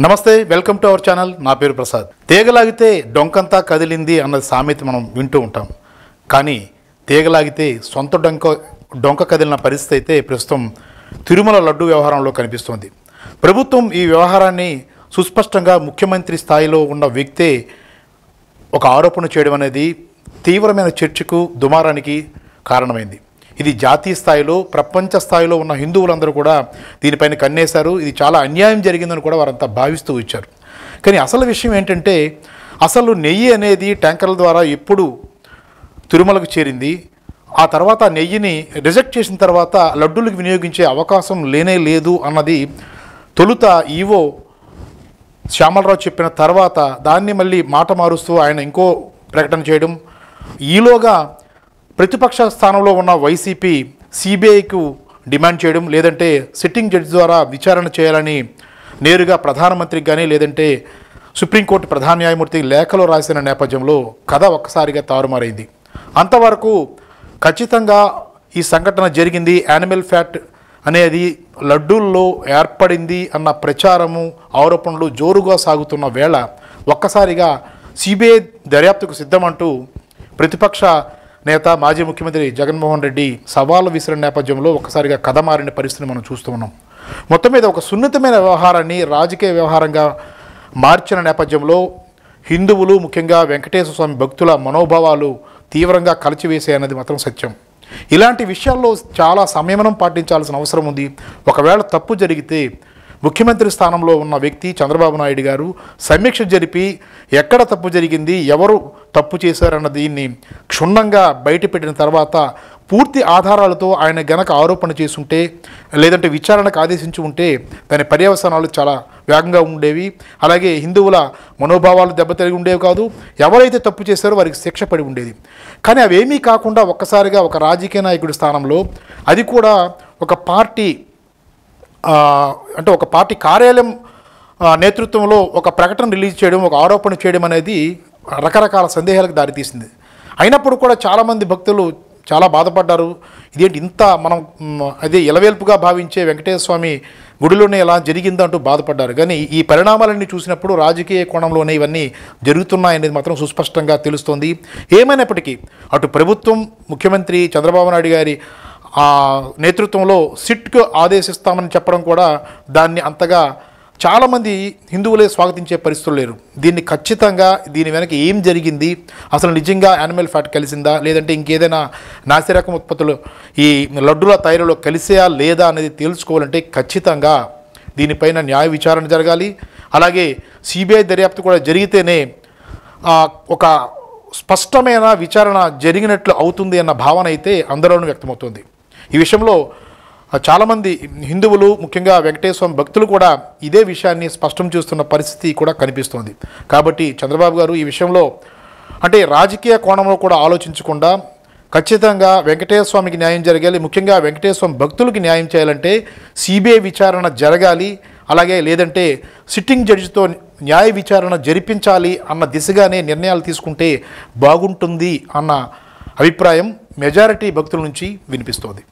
నమస్తే, welcome to our channel. నా పేరు ప్రసాద్. తీగలాగితే డొంకంతా కదిలింది అన్నది సామెత మనం వింటూ ఉంటాం. కానీ తీగలాగితే సొంత డొంక కదిలిన పరిస్థితి అయితే ప్రస్తుతం తిరుమల లడ్డు వ్యవహారంలో కనిపిస్తోంది. ప్రభుత్వం ఈ వ్యవహారాన్ని సుస్పష్టంగా ముఖ్యమంత్రి స్థాయిలో ఉన్న వ్యక్తే ఒక ఆరోపణ చేయడం అనేది తీవ్రమైన చర్చకు, దుమారానికి కారణమైంది. ఇది జాతీయ స్థాయిలో, ప్రపంచ స్థాయిలో ఉన్న హిందువులందరూ కూడా దీనిపైన కన్నేశారు. ఇది చాలా అన్యాయం జరిగిందని కూడా వారంతా భావిస్తూ వచ్చారు. కానీ అసలు విషయం ఏంటంటే, అసలు నెయ్యి అనేది ట్యాంకర్ల ద్వారా ఎప్పుడు తిరుమలకు చేరింది, ఆ తర్వాత నెయ్యిని రిజెక్ట్ చేసిన తర్వాత లడ్డూలకు వినియోగించే అవకాశం లేనే లేదు అన్నది తొలుత ఈవో శ్యామలరావు చెప్పిన తర్వాత దాన్ని మళ్ళీ మాట మారుస్తూ ఆయన ఇంకో ప్రకటన చేయడం, ఈలోగా ప్రతిపక్ష స్థానంలో ఉన్న వైసీపీ సిబిఐకు డిమాండ్ చేయడం, లేదంటే సిట్టింగ్ జడ్జి ద్వారా విచారణ చేయాలని నేరుగా ప్రధానమంత్రికి కానీ లేదంటే సుప్రీంకోర్టు ప్రధాన న్యాయమూర్తి లేఖలో రాసిన నేపథ్యంలో కథ ఒక్కసారిగా తారుమారైంది. అంతవరకు ఖచ్చితంగా ఈ సంఘటన జరిగింది, యానిమల్ ఫ్యాట్ అనేది లడ్డూల్లో ఏర్పడింది అన్న ప్రచారము, ఆరోపణలు జోరుగా సాగుతున్న వేళ ఒక్కసారిగా సిబిఐ దర్యాప్తుకు సిద్ధమంటూ ప్రతిపక్ష నేత మాజీ ముఖ్యమంత్రి జగన్మోహన్ రెడ్డి సవాలు విసిరిన నేపథ్యంలో ఒక్కసారిగా కథ మారిన పరిస్థితిని మనం చూస్తూ ఉన్నాం. మొత్తం మీద ఒక సున్నితమైన వ్యవహారాన్ని రాజకీయ వ్యవహారంగా మార్చిన నేపథ్యంలో హిందువులు, ముఖ్యంగా వెంకటేశ్వర స్వామి భక్తుల మనోభావాలు తీవ్రంగా కలిచివేసాయన్నది మాత్రం సత్యం. ఇలాంటి విషయాల్లో చాలా సంయమనం పాటించాల్సిన అవసరం ఉంది. ఒకవేళ తప్పు జరిగితే ముఖ్యమంత్రి స్థానంలో ఉన్న వ్యక్తి చంద్రబాబు నాయుడు గారు సమీక్ష జరిపి ఎక్కడ తప్పు జరిగింది, ఎవరు తప్పు చేశారన్న దీన్ని క్షుణ్ణంగా బయటపెట్టిన తర్వాత పూర్తి ఆధారాలతో ఆయన గనక ఆరోపణ చేసుంటే, లేదంటే విచారణకు ఆదేశించి ఉంటే దాని పర్యవసానాలు చాలా వేగంగా ఉండేవి. అలాగే హిందువుల మనోభావాలు దెబ్బతిరిగి ఉండేవి కాదు. ఎవరైతే తప్పు చేశారో వారికి శిక్ష పడి ఉండేది. కానీ అవేమీ కాకుండా ఒక్కసారిగా ఒక రాజకీయ నాయకుడి స్థానంలో, అది కూడా ఒక పార్టీ అంటే ఒక పార్టీ కార్యాలయం నేతృత్వంలో ఒక ప్రకటన రిలీజ్ చేయడం, ఒక ఆరోపణ చేయడం అనేది రకరకాల సందేహాలకు దారితీసింది. అయినప్పుడు కూడా చాలామంది భక్తులు చాలా బాధపడ్డారు. ఇదేంటి ఇంత మనం అదే ఇలవేల్పుగా భావించే వెంకటేశ్వర స్వామి గుడిలోనే ఎలా జరిగిందంటూ బాధపడ్డారు. కానీ ఈ పరిణామాలన్నీ చూసినప్పుడు రాజకీయ కోణంలోనే ఇవన్నీ జరుగుతున్నాయనేది మాత్రం సుస్పష్టంగా తెలుస్తోంది. ఏమైనప్పటికీ అటు ప్రభుత్వం, ముఖ్యమంత్రి చంద్రబాబు నాయుడు గారి నేతృత్వంలో సిట్కు ఆదేశిస్తామని చెప్పడం కూడా దాన్ని అంతగా చాలామంది హిందువులే స్వాగతించే పరిస్థితులు లేరు. దీన్ని ఖచ్చితంగా దీని వెనక ఏం జరిగింది, అసలు నిజంగా యానిమల్ ఫ్యాట్ కలిసిందా, లేదంటే ఇంకేదైనా నాసిరకం ఉత్పత్తులు ఈ లడ్డుల తయారీలో కలిసేయా లేదా అనేది తెలుసుకోవాలంటే ఖచ్చితంగా దీనిపైన న్యాయ విచారణ జరగాలి. అలాగే సిబిఐ దర్యాప్తు కూడా జరిగితేనే ఒక స్పష్టమైన విచారణ జరిగినట్లు అవుతుంది అన్న భావన అయితే అందరిలోనూ వ్యక్తమవుతుంది. ఈ విషయంలో చాలామంది హిందువులు, ముఖ్యంగా వెంకటేశ్వర భక్తులు కూడా ఇదే విషయాన్ని స్పష్టం చేస్తున్న పరిస్థితి కూడా కనిపిస్తోంది. కాబట్టి చంద్రబాబు గారు ఈ విషయంలో అంటే రాజకీయ కోణంలో కూడా ఆలోచించకుండా ఖచ్చితంగా వెంకటేశ్వర స్వామికి న్యాయం జరగాలి, ముఖ్యంగా వెంకటేశ్వర స్వామి భక్తులకి న్యాయం చేయాలంటే సిబిఐ విచారణ జరగాలి, అలాగే లేదంటే సిట్టింగ్ జడ్జితో న్యాయ విచారణ జరిపించాలి అన్న దిశగానే నిర్ణయాలు తీసుకుంటే బాగుంటుంది అన్న అభిప్రాయం మెజారిటీ భక్తుల నుంచి వినిపిస్తోంది.